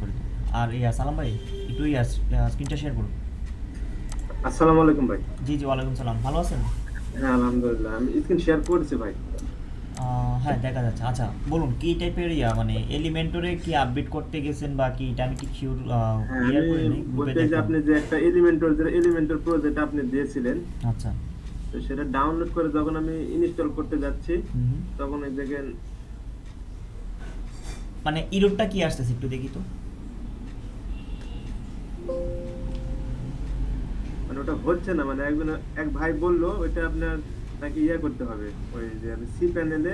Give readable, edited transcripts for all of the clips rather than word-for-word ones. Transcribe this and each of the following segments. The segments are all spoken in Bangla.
করে দিন। আর ইয়া সালাম ভাই, একটু ইয়া স্ক্রিনটা শেয়ার করুন। আসসালামু আলাইকুম ভাই। জি জি, ওয়ালাইকুম সালাম, ভালো আছেন? হ্যাঁ, আলহামদুলিল্লাহ। আমি স্ক্রিন শেয়ার করেছি ভাই। হ্যাঁ, দেখা যাচ্ছে। আচ্ছা, বলুন কি টাইপের ইয়া মানে এলিমেন্টরে কি আপডেট করতে গেছেন বা কি, এটা আমি ঠিক শিওর হ্যাঁ, ক্লিয়ার আমি করি নাই, গ্রুপে বলতে যে দেখলাম। আপনি যে একটা এলিমেন্টর প্রজেক্ট আপনি দিয়েছিলেন, আচ্ছা। তো সেটা ডাউনলোড করে যখন আমি ইনস্টল করতে যাচ্ছি, হুম হুম। তখন এই দেখেন মানে ইরোরটা কি আসতেছে একটু দেখি তো। মানে ওটা হচ্ছে না। মানে এক ভাই বলল ওইটা আপনার নাকি ইয়ে করতে হবে। ওই যে আমি সি প্যানেলে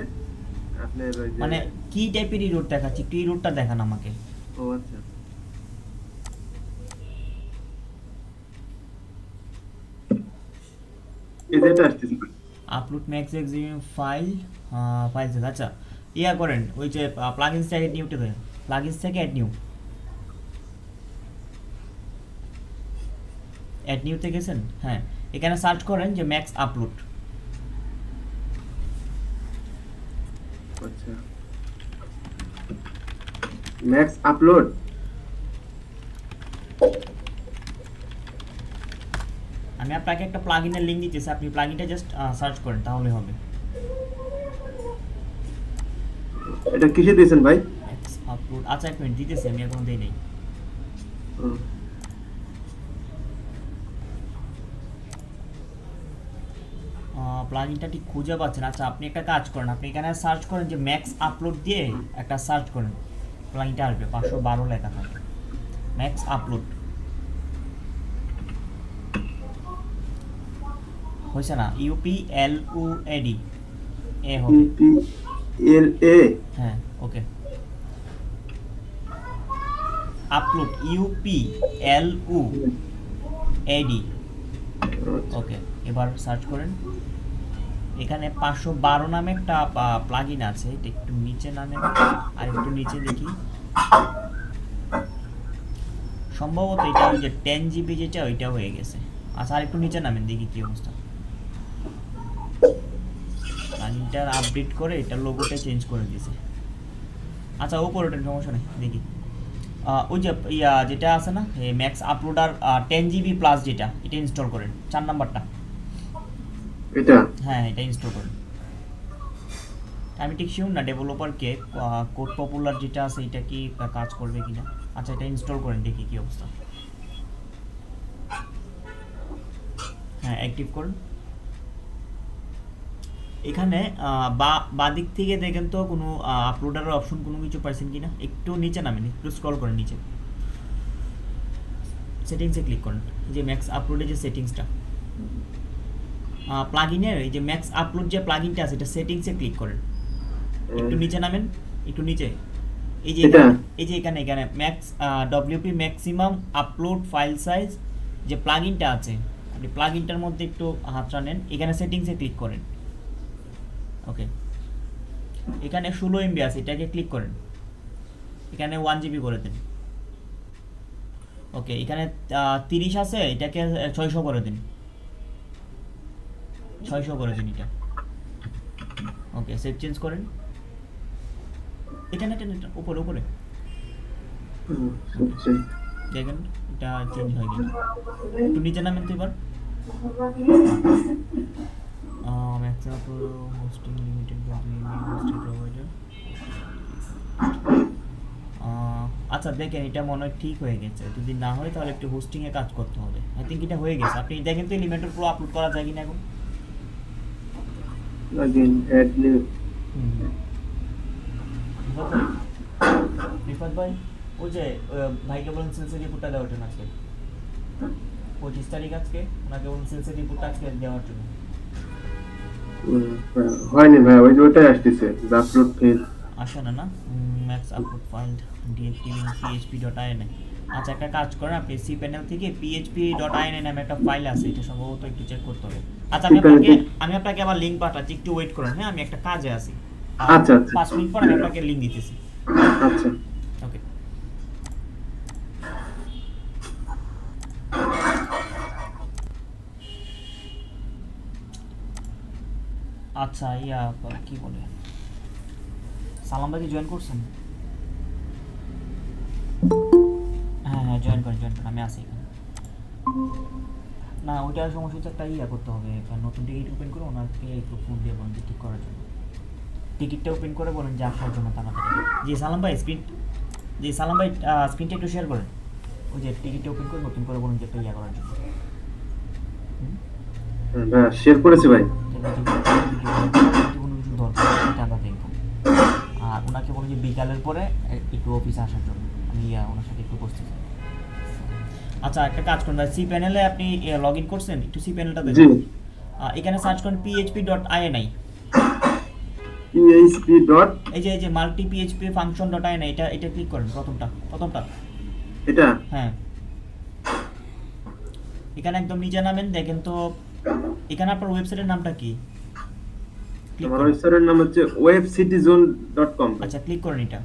আপনার ওই যে মানে কি টাইপের ইরোর দেখাচ্ছে, একটু ইরোরটা দেখান আমাকে। ও আচ্ছা। এই যে এটা আসতেছে ভাই। Upload max Exim file, file থেকে আচ্ছা, ইয়া করেন ওই যে প্লাগইনস থেকে নিউতে দেন, প্লাগইনস থেকে অ্যাড নিউতে গেছেন, হ্যাঁ। এখানে সার্চ করেন যে ম্যাক্স আপলোড। আচ্ছা, ম্যাক্স আপলোড। আমি আপনাকে একটা প্লাগইনের লিঙ্ক দিতেছি, আপনি প্লাগইনটা জাস্ট সার্চ করেন তাহলে হবে। এটা কিসে দিয়েছেন ভাই? ম্যাক্স আপলোড, আচ্ছা এক মিনিট দিতেছি, আমি এখনো দিই নাই। ও, প্লাগইনটা ঠিক খুঁজে পাচ্ছেন। আচ্ছা, আপনি একটা কাজ করেন, আপনি এখানে সার্চ করেন যে ম্যাক্স আপলোড দিয়ে একটা সার্চ করেন, প্লাগইনটা আসবে, 512 লেখা থাকবে ম্যাক্স আপলোড। হয়েছে না? ইউপি এল ও এডি এ হবে। ইউপি এল এ। হ্যাঁ, ওকে। আপলোড ইউপি এল ও এডি, আচ্ছা, ওকে। এবার সার্চ করেন, এখানে 512 নামে একটা প্লাগইন আছে, এটা একটু নিচে নামেন, আর একটু নিচে দেখি, সম্ভবত এটা ওই যে 10 জিবি যেটা ওইটা হয়ে গেছে। আচ্ছা, আর একটু নিচে নামেন দেখি কি অবস্থা। প্লাগইনটার আপডেট করে এটা লোগোটা চেঞ্জ করে দিয়েছে। আচ্ছা, উপরে ওঠেন, সমস্যা নেই, দেখি। ওই যে ইয়া যেটা আছে না, ম্যাক্স আপলোডার 10 জিবি প্লাস, যেটা এটা ইনস্টল করেন, 4 নাম্বারটা। এটা হ্যাঁ, এটা ইনস্টল করেন। আমি ঠিক শিওর না ডেভেলপারকে কোড পপুলার যেটা আছে এটা কি কাজ করবে কিনা। আচ্ছা, এটা ইনস্টল করেন দেখি কি অবস্থা। হ্যাঁ, অ্যাক্টিভ করুন। এখানে বা দিক থেকে দেখেন তো কোনো আপলোডারের অপশন কোনো কিছু পাইছেন কিনা, একটু নিচে নামেন, একটু স্ক্রল করেন নিচে, সেটিংসে ক্লিক করেন, এই যে ম্যাক্স আপলোডের যে সেটিংসটা, প্লাগইনের এই যে ম্যাক্স আপলোড যে প্লাগইনটা আছে এটা সেটিংসে ক্লিক করেন, একটু নিচে নামেন, একটু নিচে, এই যে এটা এখানে, এই যে এখানে এখানে max WP maximum upload file size যে প্লাগইনটা আছে, আপনি প্লাগইনটার মধ্যে একটু হাতটা নেন, এখানে সেটিংসে ক্লিক করেন, ওকে। এখানে 16 MB আছে, এটাকে ক্লিক করেন, এখানে 1 GB করে দিন, ওকে। এখানে 30 আছে, এটাকে 600 করে দিন, 600 করে দিন এটা, ওকে। সেভ চেঞ্জ করেন, এখানে এটা উপরে উপরে, ওকে। হচ্ছে। দেখেন এটা চেঞ্জ হয়ে গেছে। একটু নিচে নামেন তো এবার, maximum hosting limited hosting provider. আচ্ছা, দেখেন এটা মনে হয় ঠিক হয়ে গেছে, যদি না হয় তাহলে একটু হোস্টিংয়ে কাজ করতে হবে। আই থিঙ্ক এটা হয়ে গেছে। আপনি দেখেন তো এলিমেন্টর পুরো আপলোড করা যায় কিনা এখন। again add new। হুম হুম। রিফাত ভাই, রিফাত ভাই, ওই যে ভাইকে বলেন সেলসের রিপোর্টটা দেওয়ার জন্য আজকে, 25 তারিখ আজকে, ওনাকে বলুন সেলসের রিপোর্টটা আজকে দেওয়ার জন্য। হয়নি ভাই, ওই যে ওটাই আসতেছে আপলোড ফেল। আসে না না, max upload file deactivating PHP dot INA. আচ্ছা, একটা কাজ করেন, আপনি সি প্যানেল থেকে পিএইচপি ডট আইএনএ নামে একটা ফাইল আছে, এটা সম্ভবত একটু চেক করতে হবে। আচ্ছা, আমি আপনাকে আবার লিঙ্ক পাঠাচ্ছি, একটু ওয়েট করেন, হ্যাঁ, আমি একটা কাজে আছি। আচ্ছা আচ্ছা 5 মিনিট পর আমি আপনাকে লিঙ্ক দিতেছি, আচ্ছা। ওকে। আচ্ছা, ইয়া কি বলে, সালাম ভাই কি জয়েন করছেন? জয়েন করেন আমি আছি এখানে। না ওইটার সমস্যা হচ্ছে একটা করতে হবে, নতুন টিকিট ওপেন করে ওনাকে একটু ফোন দিয়ে বলেন যে ঠিক করার জন্য, টিকিটটা ওপেন করে বলেন যে আসার জন্য তাড়াতাড়ি। সালাম ভাই স্ক্রিনটা একটু শেয়ার করেন, ওই যে টিকিটটা ওপেন করে নতুন করে বলুন যে একটা করার জন্য। শেয়ার করেছি ভাই। কোনো কিছু দরকার সেটা আমরা দেখবো। আর ওনাকে বলুন যে বিকালের পরে একটু অফিসে আসার জন্য, আমি ওনার সাথে একটু বসতে চাই। আচ্ছা একটা কাজ করুন ভাই, সি প্যানেলে আপনি লগ ইন করছেন, একটু সি প্যানেলটা দেখুন। এখানে সার্চ করুন php.ini, php ডট এই যে মাল্টি php function.ini, এটা ক্লিক করেন, প্রথমটা এটা। হ্যাঁ এখানে একদম নিচে নামেন, দেখেন তো এখানে আপনার ওয়েবসাইটের নামটা কি? আমার ওয়েবসাইটের নাম হচ্ছে webcitizon.com। আচ্ছা ক্লিক করেন এটা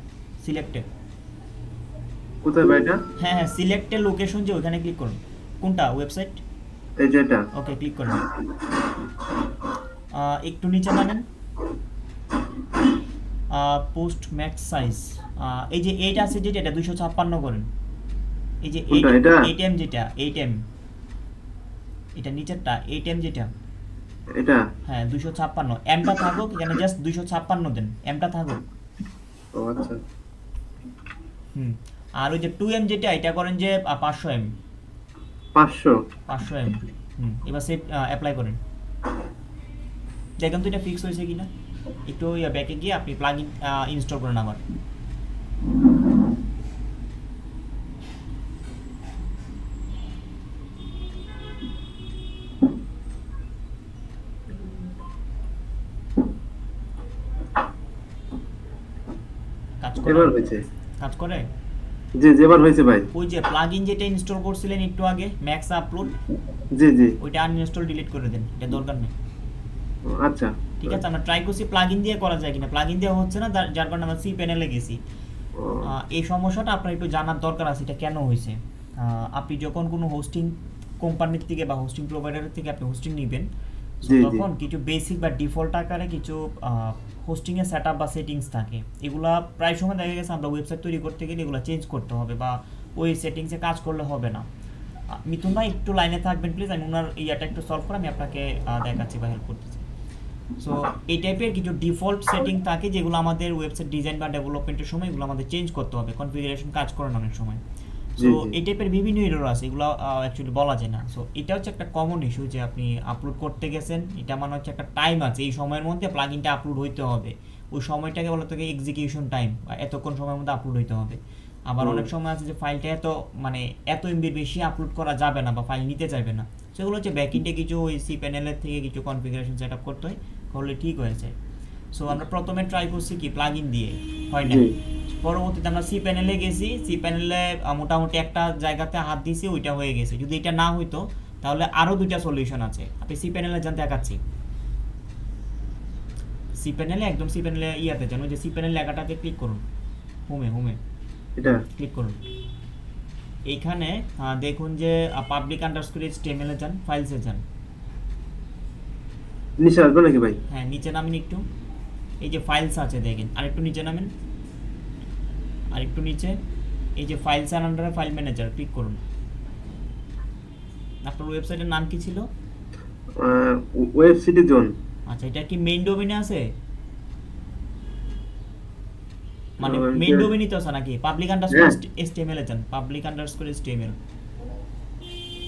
সিলেক্টে। কোথায় ভাই এটা? হ্যাঁ সিলেক্টে লোকেশন, যে ওখানে ক্লিক করুন। কোনটা ওয়েবসাইট? এই যে এটা। ওকে ক্লিক করেন। একটু নিচে নামেন, পোস্ট ম্যাক্স সাইজ, এই যে 8 আছে যেটা, এটা 256 করেন। এই যে এটা 8m যেটা 8m, এটা নিচেরটা 8m যেটা, এটা হ্যাঁ 256, এমটা থাকুক এখানে, জাস্ট 256 দেন, এমটা থাকুক। ও আচ্ছা। আর ওই যে 2m যেটা, এটা করেন যে 500m 500 m। এবার সেভ অ্যাপ্লাই করেন, দেখেন তো এটা ফিক্স হয়েছে কিনা। একটু ব্যাকে গিয়ে আপনি প্লাগইন ইনস্টল করেন আবার। এবার হয়েছে। কাজ করে? জি এবার হয়েছে ভাই। ওই যে প্লাগইন যেটা ইনস্টল করছিলেন একটু আগে, ম্যাক্স আপলোড, জি ওইটা আনইনস্টল ডিলিট করে দেন, এটা দরকার নেই। আচ্ছা ঠিক আছে, আমরা ট্রাই করছি প্লাগইন দিয়ে করা যায় কিনা, প্লাগইন দিয়ে হচ্ছে না, যার কারণে আমরা সি প্যানেলে গেছি। এই সমস্যাটা আপনার একটু জানার দরকার আছে, এটা কেন হয়েছে। আপনি যখন কোনো হোস্টিং কোম্পানির থেকে বা হোস্টিং প্রোভাইডারের থেকে আপনি হোস্টিং নেবেন, তখন কিছু বেসিক বা ডিফল্ট আকারে কিছু হোস্টিং এর সেটআপ বা সেটিংস থাকে, এগুলা প্রায় সময় দেখা গেছে আমরা ওয়েবসাইট তৈরি করতে গেলে এগুলো চেঞ্জ করতে হবে, বা ওই সেটিংসে কাজ করলে হবে না। মিথুন ভাই একটু লাইনে থাকবেন প্লিজ, আমি ওনার ইয়াটা একটু সলভ করে আমি আপনাকে দেখাচ্ছি বা হেল্প করতেছি। সো এই টাইপের কিছু ডিফল্ট সেটিং থাকে যেগুলো আমাদের ওয়েবসাইট ডিজাইন বা ডেভেলপমেন্টের সময় এগুলো আমাদের চেঞ্জ করতে হবে, কনফিগারেশন কাজ করেন অনেক সময়। সো এই টাইপের বিভিন্ন এরর আছে, এগুলো অ্যাকচুয়ালি বলা যায় না। সো এটা হচ্ছে একটা কমন ইস্যু, যে আপনি আপলোড করতে গেছেন, এটা মানে হচ্ছে একটা টাইম আছে, এই সময়ের মধ্যে প্লাগইনটা আপলোড হইতে হবে, ওই সময়টাকে বলা থাকে এক্সিকিউশন টাইম, বা এতক্ষণ সময়ের মধ্যে আপলোড হইতে হবে। আবার অনেক সময় আছে যে ফাইলটা এত এমবির বেশি আপলোড করা যাবে না, বা ফাইল নিতে চাইবে না, সেগুলো হচ্ছে ব্যাকএন্ডে কিছু ওই সি প্যানেলের থেকে কিছু কনফিগারেশন সেট আপ করতে হয়, করলে ঠিক হয়েছে। সো আমরা প্রথমে ট্রাই করছি কি প্লাগইন দিয়ে, হয় না। পরবর্তীতে আমরা সি প্যানেলে গেছি, সি প্যানেলে মোটামুটি একটা জায়গাতে হাত দিয়েছি, ওইটা হয়ে গেছে। যদি এটা না হইতো তাহলে আরও 2টা সলিউশন আছে, আপনি সি প্যানেলে যান, দেখাচ্ছি। সি প্যানেলে একদম সি প্যানেলে ইয়াতে যান, ওই যে সি প্যানেল লেখাটাতে ক্লিক করুন, হোমে এটা ক্লিক করুন। এইখানে দেখুন যে পাবলিক আন্ডারস্কোর এইচটিএমএল এ যান, ফাইলসে যান। নিচে আসবে নাকি ভাই? হ্যাঁ নিচে নামেন একটু, এই যে ফাইলস আছে দেখেন, আরেকটু নিচে নামেন, আরেকটু নিচে, এই যে ফাইলস এর আন্ডারে ফাইল ম্যানেজার ক্লিক করুন। আপনার ওয়েবসাইটের নাম কি ছিল? webcitizon। আচ্ছা এটা কি মেইন ডোমেইনে আছে? মানে মেইন ডোমেইনই তো আছে নাকি? পাবলিক আন্ডারস্কোর এইচটিএমএল এ যান, পাবলিক আন্ডারস্কোর এইচটিএমএল,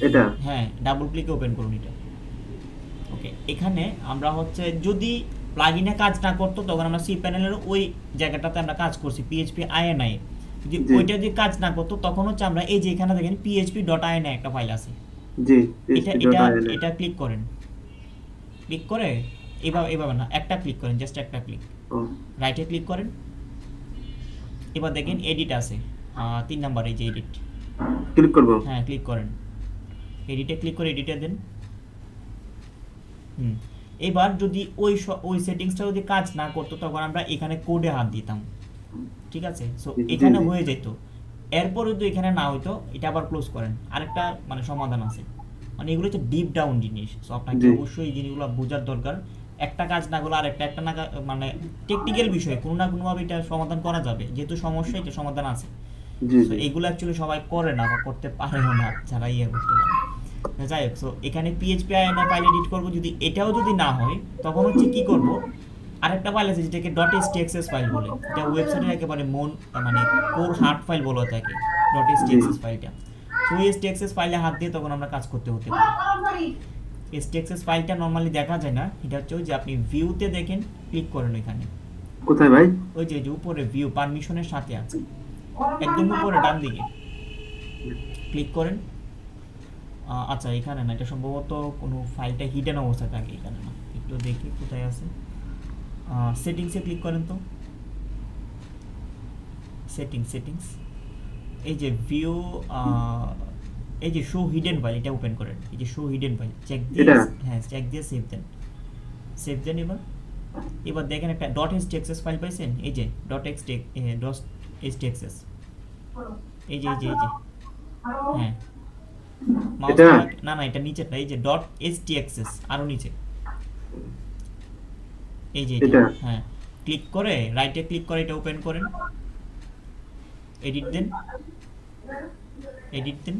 এটা হ্যাঁ ডাবল ক্লিকে ওপেন করুন এটা। ওকে, এখানে আমরা হচ্ছে যদি প্লাগইনে কাজ না করতো তখন আমরা সি প্যানেলের ওই জায়গাটাতে আমরা কাজ করছি php.ini, যদি ওইটা যদি কাজ না করতো তখন হচ্ছে আমরা এই যে এখানে দেখেন php.ini একটা ফাইল আছে, জি এটা ক্লিক করেন, ক্লিক করে এভাবে না, একটা ক্লিক করেন, জাস্ট একটা ক্লিক, রাইটে ক্লিক করেন। এবার দেখেন এডিট আছে 3 নাম্বার, এই যে এডিট ক্লিক করব, হ্যাঁ ক্লিক করেন, এডিটে ক্লিক করে এডিটে দেন। এবার যদি ওই সেটিংসটা যদি কাজ না করতো তখন আমরা এখানে কোডে হাত দিতাম, ঠিক আছে। সো এখানে হয়ে যেত, এরপর যদি এখানে না হইতো এটা আবার ক্লোজ করেন, আরেকটা মানে সমাধান আছে। মানে এগুলো হচ্ছে ডিপ ডাউন জিনিস, সো আপনাকে অবশ্যই এই জিনিসগুলো বোঝার দরকার। একটা কাজ না করলে আরেকটা, একটা না মানে টেকনিক্যাল বিষয়, কোনো না কোনোভাবে এটা সমাধান করা যাবে, যেহেতু সমস্যা এটা সমাধান আছে। জি সো জি এগুলো অ্যাকচুয়ালি সবাই করে না বা করতে পারেও না যারা ইয়ে করতে পারে। যাই হোক, সো এখানে পিএইচপি আইএনএ ফাইল এডিট করব, যদি এটাও যদি না হয় তখন হচ্ছে কি করব, আরেকটা ফাইল আছে যেটাকে ডট এসটিএক্সএস ফাইল বলে, এটা ওয়েবসাইটের একেবারে মানে কোর হার্ড ফাইল বলা থাকে ডট জি এসটিএক্সএস ফাইলটা। সো ওই এসটিএক্সএস ফাইলে হাত দিয়ে তখন আমরা কাজ করতে হতে পারি। এসটিএক্সএস ফাইলটা নর্মালি দেখা যায় না, এটা হচ্ছে ওই যে আপনি ভিউতে দেখেন, ক্লিক করেন ওইখানে, কোথায় ভাই? ওই যে উপরে ভিউ পারমিশনের সাথে আছে, একদম উপরে ডান দিকে ক্লিক করেন। আচ্ছা এখানে না, এটা সম্ভবত কোনো ফাইলটা হিডেন অবস্থায় থাকে, এখানে না, একটু দেখি কোথায় আছে। সেটিংসে ক্লিক করেন তো, সেটিংস, এই যে ভিউ, এই যে শো হিডেন ফাইল, এটা ওপেন করেন, এই যে শো হিডেন ফাইল চেক দিয়ে, এটা হ্যাঁ চেক দিয়ে সেভ দেন। এবার দেখেন একটা ডট এসটিএক্সএস ফাইল পাইছেন, এই যে ডট এসটিএক্সএস, এই যে হ্যাঁ, মাউস এটা না না এটা নিচেরটা, এই যে ডট এসটিএক্সএস আরো নিচে, এই যে এটা, এটা হ্যাঁ ক্লিক করে রাইটে ক্লিক করে এটা ওপেন করেন, এডিট দেন।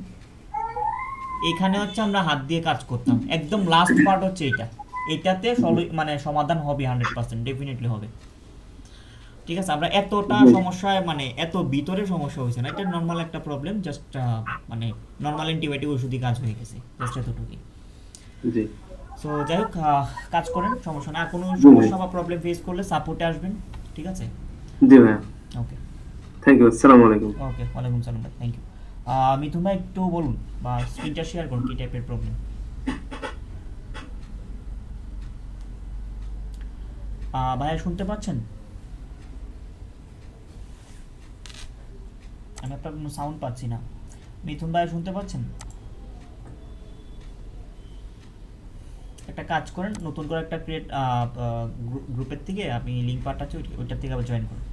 এখানে হচ্ছে আমরা হাত দিয়ে কাজ করতাম, একদম লাস্ট পার্ট হচ্ছে এটা, এটাতে মানে সমাধান হবে 100%, ডেফিনেটলি হবে। ঠিক আছে, আমরা এতটা জি সমস্যায় মানে এত ভিতরে সমস্যা হয়েছে না, এটা নর্মাল একটা প্রবলেম, জাস্ট মানে নর্মাল অ্যান্টিবায়োটিক ওষুধই কাজ হয়ে গেছে, জাস্ট এতটুকুই। জি সো যাই হোক, কাজ করেন, সমস্যা না, আর কোনো জি ভাই, সমস্যা বা প্রবলেম ফেস করলে সাপোর্টে আসবেন, ঠিক আছে? জি ভাই, ওকে থ্যাংক ইউ, আসসালামু আলাইকুম। ওকে, ওয়ালাইকুম সালাম ভাই, থ্যাংক ইউ। মিথুন ভাই একটু বলুন বা স্ক্রিনটা শেয়ার করুন, কী টাইপের প্রবলেম। ভাইয়া শুনতে পাচ্ছেন? আমি আপনার কোনো সাউন্ড পাচ্ছি না। মিথুন ভাই শুনতে পাচ্ছেন? একটা কাজ করেন, নতুন করে একটা ক্রিয়েট গ্রুপের থেকে আপনি লিঙ্ক পাঠাচ্ছি, ওইটার থেকে আবার জয়েন করুন।